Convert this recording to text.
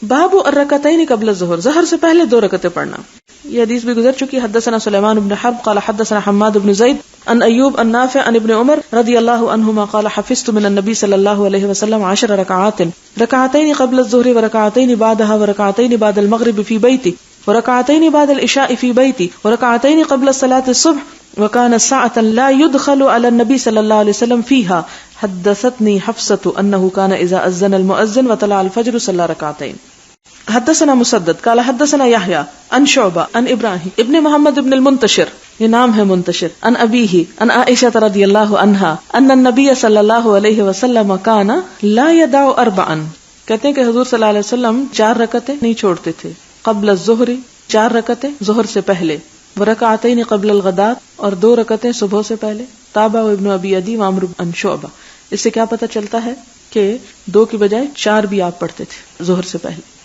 باب الرکعتین قبل الظہر، ظہر سے پہلے 2 رکعتیں پڑھنا. یہ حدیث بھی گزر چکی. حدثنا سلیمان بن حرب قال حدثنا حماد بن زید عن ایوب عن نافع عن ابن عمر رضی اللہ عنہما قال حفظت من النبی صلی اللہ علیہ وسلم 10 رکعات رکعتین قبل الظہر ورکعتین بعدها ورکعتین بعد المغرب فی بیتی ورکعتین بعد العشاء فی بیتی ورکعتین قبل صلاة الصبح وكان ساعة لا يدخل على النبي صلى الله عليه وسلم فيها. حدثتني حفصة أنه كان إذا أذن المؤذن وطلع الفجر صلى ركعتين. حدثنا مسدد قال حدثنا يحيى عن شعبة عن إبراهيم ابن محمد بن المنتشر، یہ نام ہے منتشر، عن أبيه عن عائشة رضي الله عنها أن النبي صلى الله عليه وسلم كان لا يدع 4. کہتے ہیں کہ حضور صلی اللہ علیہ وسلم 4 رکعتیں نہیں چھوڑتے تھے. قبل الظہر 4 رکعتیں ظہر سے پہلے، ورکعتین قبل الغداۃ اور 2 رکعتیں صبح سے پہلے. تابع ابن ابی عدی وعمر عن شعبہ. اس سے کیا پتہ چلتا ہے کہ 2 کی بجائے 4 بھی آپ پڑھتے تھے ظہر سے پہلے.